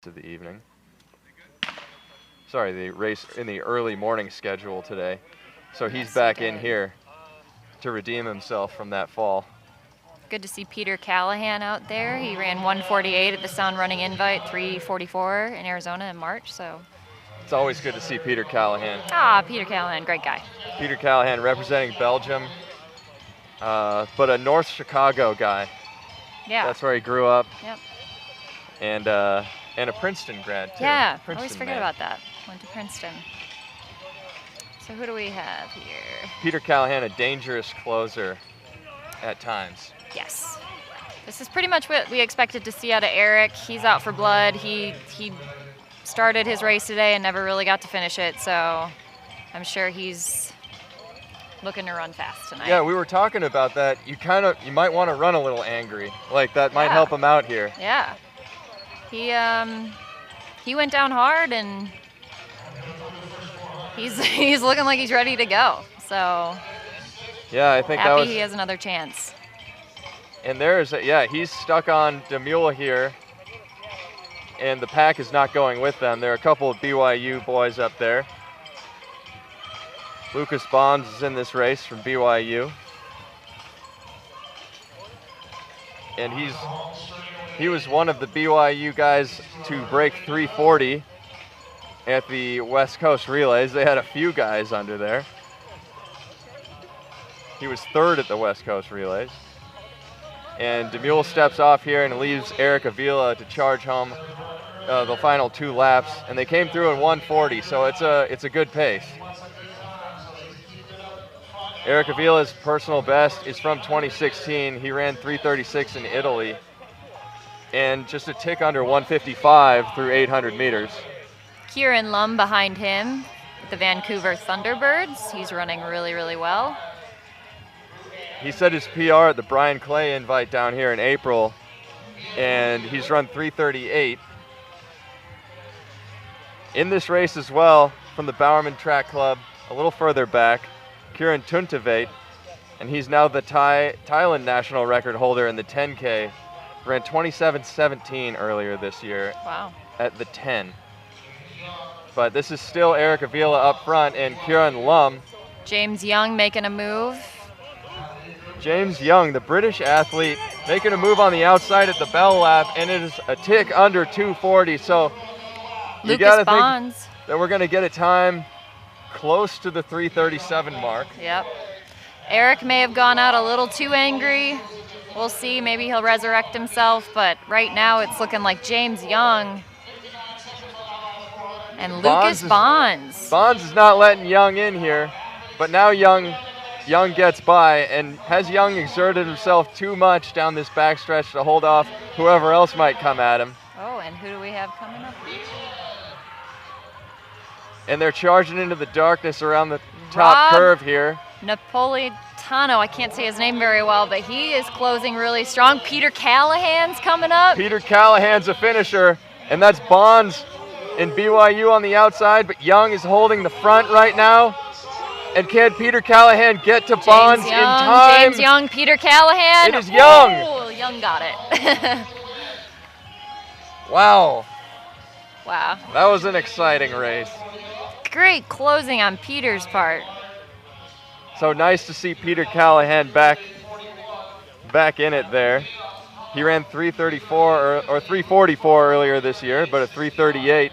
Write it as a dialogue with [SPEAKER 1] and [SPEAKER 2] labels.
[SPEAKER 1] of the evening. Sorry, the race in the early morning schedule today. So he's back in here to redeem himself from that fall.
[SPEAKER 2] Good to see Peter Callahan out there. He ran 1:48 at the Sound Running Invite, 3:44 in Arizona in March. So
[SPEAKER 1] it's always good to see Peter Callahan.
[SPEAKER 2] Peter Callahan, great guy.
[SPEAKER 1] Peter Callahan representing Belgium, but a North Chicago guy.
[SPEAKER 2] Yeah.
[SPEAKER 1] That's where he grew up.
[SPEAKER 2] Yep.
[SPEAKER 1] And a Princeton grad too.
[SPEAKER 2] Yeah,
[SPEAKER 1] Princeton
[SPEAKER 2] always forget about that. Went to Princeton. So who do we have here?
[SPEAKER 1] Peter Callahan, a dangerous closer at times.
[SPEAKER 2] Yes. This is pretty much what we expected to see out of Eric. He's out for blood. He started his race today and never really got to finish it, so I'm sure he's looking to run fast tonight.
[SPEAKER 1] Yeah, we were talking about that. You might want to run a little angry. Like that might help him out here.
[SPEAKER 2] Yeah. He went down hard and he's looking like he's ready to go. So
[SPEAKER 1] yeah, I think
[SPEAKER 2] happy he has another chance.
[SPEAKER 1] And he's stuck on DeMule here, and the pack is not going with them. There are a couple of BYU boys up there. Lucas Bonds is in this race from BYU. And he was one of the BYU guys to break 340 at the West Coast Relays. They had a few guys under there. He was third at the West Coast Relays. And DeMule steps off here and leaves Eric Avila to charge home the final 2 laps. And they came through in 1:40, so it's a good pace. Eric Avila's personal best is from 2016. He ran 3:36 in Italy and just a tick under 1:55 through 800 meters.
[SPEAKER 2] Kieran Lum behind him, the Vancouver Thunderbirds. He's running really, really well.
[SPEAKER 1] He set his PR at the Brian Clay invite down here in April, and he's run 3:38. In this race as well, from the Bowerman Track Club, a little further back, Kieran Tuntavate, and he's now the Thailand national record holder in the 10K. Ran 27:17 earlier this year.
[SPEAKER 2] Wow.
[SPEAKER 1] At the 10. But this is still Eric Avila up front and Kieran Lum.
[SPEAKER 2] James Young making a move.
[SPEAKER 1] James Young, the British athlete, making a move on the outside at the bell lap, and it is a tick under 2:40. So you got to think that we're going to get a time close to the 3:37 mark.
[SPEAKER 2] Yep. Eric may have gone out a little too angry. We'll see. Maybe he'll resurrect himself. But right now it's looking like James Young and Lucas Bonds.
[SPEAKER 1] Bonds is not letting Young in here, but now Young gets by, and has Young exerted himself too much down this backstretch to hold off whoever else might come at him.
[SPEAKER 2] Oh, and who do we have coming up?
[SPEAKER 1] And they're charging into the darkness around the top curve here.
[SPEAKER 2] Napolitano, I can't say his name very well, but he is closing really strong. Peter Callahan's coming up.
[SPEAKER 1] Peter Callahan's a finisher, and that's Bonds in BYU on the outside, but Young is holding the front right now. And can Peter Callahan get to Bonds in time?
[SPEAKER 2] James Young, Peter Callahan.
[SPEAKER 1] It is Young.
[SPEAKER 2] Oh, Young got it.
[SPEAKER 1] Wow.
[SPEAKER 2] Wow.
[SPEAKER 1] That was an exciting race.
[SPEAKER 2] Great closing on Peter's part.
[SPEAKER 1] So nice to see Peter Callahan back in it there. He ran 3:34 or 3:44 earlier this year, but a 3:38